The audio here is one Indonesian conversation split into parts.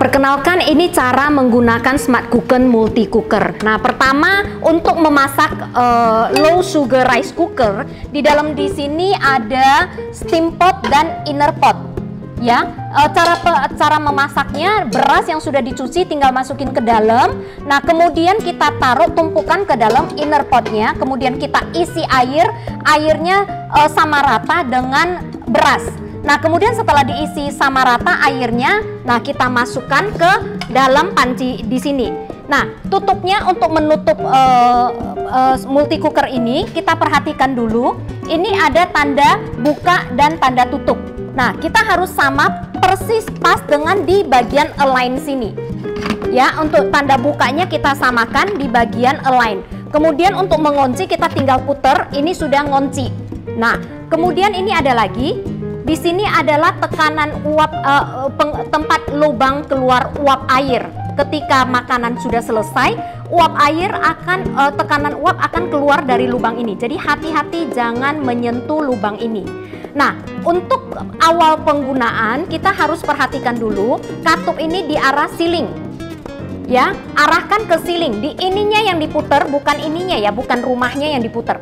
Perkenalkan, ini cara menggunakan smart cooker multi cooker. Nah, pertama untuk memasak low sugar rice cooker, di sini ada steam pot dan inner pot. Ya, cara memasaknya, beras yang sudah dicuci tinggal masukin ke dalam. Nah, kemudian kita taruh tumpukan ke dalam inner potnya, kemudian kita isi airnya sama rata dengan beras. Nah, kemudian setelah diisi sama rata airnya, nah kita masukkan ke dalam panci di sini. Nah, tutupnya untuk menutup multi cooker ini, kita perhatikan dulu. Ini ada tanda buka dan tanda tutup. Nah, kita harus sama persis pas dengan di bagian align sini. Ya, untuk tanda bukanya kita samakan di bagian align. Kemudian untuk mengunci kita tinggal puter, ini sudah ngunci. Nah, kemudian ini ada lagi. Di sini adalah tekanan uap, tempat lubang keluar uap air. Ketika makanan sudah selesai, tekanan uap akan keluar dari lubang ini. Jadi hati-hati jangan menyentuh lubang ini. Nah, untuk awal penggunaan kita harus perhatikan dulu katup ini di arah ceiling. Ya, arahkan ke ceiling. Di ininya yang diputer, bukan ininya ya, bukan rumahnya yang diputer.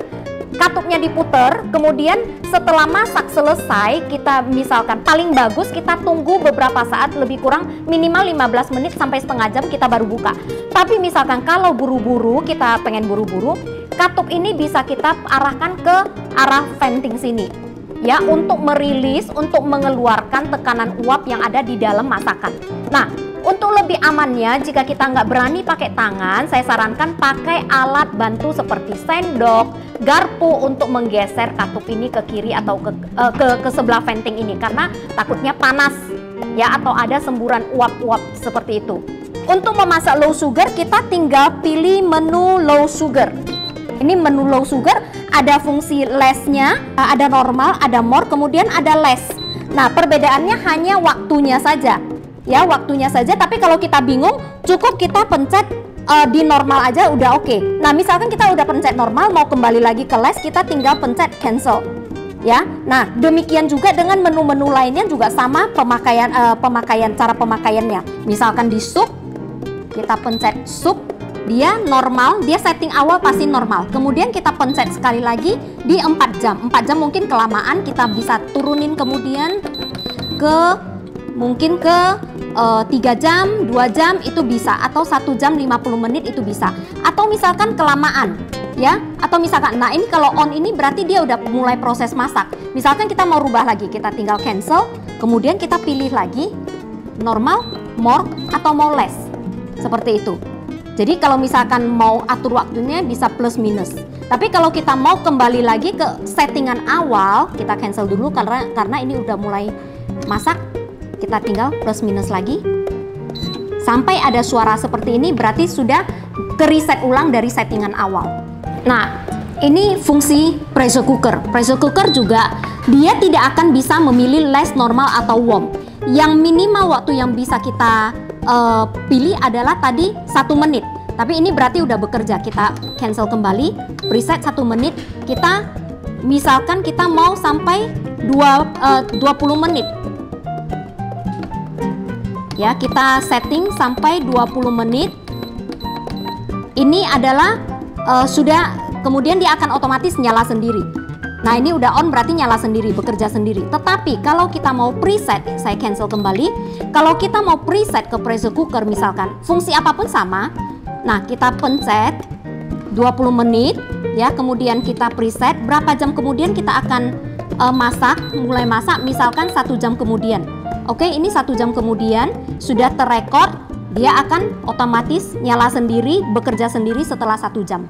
Katupnya diputer, kemudian setelah masak selesai, kita misalkan paling bagus kita tunggu beberapa saat, lebih kurang minimal 15 menit sampai setengah jam kita baru buka. Tapi misalkan kalau buru-buru, kita pengen buru-buru, katup ini bisa kita arahkan ke arah venting sini. Ya, untuk merilis, untuk mengeluarkan tekanan uap yang ada di dalam masakan. Nah, untuk lebih amannya, jika kita nggak berani pakai tangan, saya sarankan pakai alat bantu seperti sendok, garpu untuk menggeser katup ini ke kiri atau ke sebelah venting ini, karena takutnya panas ya, atau ada semburan uap-uap seperti itu. Untuk memasak low sugar, kita tinggal pilih menu low sugar. Ini menu low sugar, ada fungsi lessnya, ada normal, ada more, kemudian ada less. Nah, perbedaannya hanya waktunya saja. Ya, waktunya saja, tapi kalau kita bingung, cukup kita pencet di normal aja udah oke. Nah, misalkan kita udah pencet normal, mau kembali lagi ke less, kita tinggal pencet cancel. Ya, nah demikian juga dengan menu-menu lainnya juga sama cara pemakaiannya. Misalkan di sup, kita pencet sup, dia normal, dia setting awal pasti normal. Kemudian kita pencet sekali lagi di 4 jam. 4 jam mungkin kelamaan, kita bisa turunin kemudian mungkin ke 3 jam, 2 jam itu bisa, atau 1 jam 50 menit itu bisa. Atau misalkan kelamaan ya, atau misalkan, nah ini kalau on ini berarti dia udah mulai proses masak. Misalkan kita mau rubah lagi, kita tinggal cancel, kemudian kita pilih lagi normal, more, atau mau less. Seperti itu. Jadi kalau misalkan mau atur waktunya bisa plus minus. Tapi kalau kita mau kembali lagi ke settingan awal, kita cancel dulu karena ini udah mulai masak. Kita tinggal plus minus lagi sampai ada suara seperti ini, berarti sudah ke reset ulang dari settingan awal. Nah, ini fungsi pressure cooker. Pressure cooker juga dia tidak akan bisa memilih less, normal, atau warm. Yang minimal waktu yang bisa kita pilih adalah tadi 1 menit. Tapi ini berarti udah bekerja. Kita cancel kembali, preset 1 menit. Kita misalkan kita mau sampai 20 menit. Ya, kita setting sampai 20 menit. Ini adalah sudah, kemudian dia akan otomatis nyala sendiri. Nah, ini udah on berarti nyala sendiri, bekerja sendiri. Tetapi kalau kita mau preset, saya cancel kembali. Kalau kita mau preset ke pressure cooker misalkan, fungsi apapun sama. Nah, kita pencet 20 menit ya, kemudian kita preset berapa jam kemudian kita akan mulai masak, misalkan 1 jam kemudian. Oke, ini 1 jam kemudian sudah terrekord, dia akan otomatis nyala sendiri, bekerja sendiri setelah 1 jam.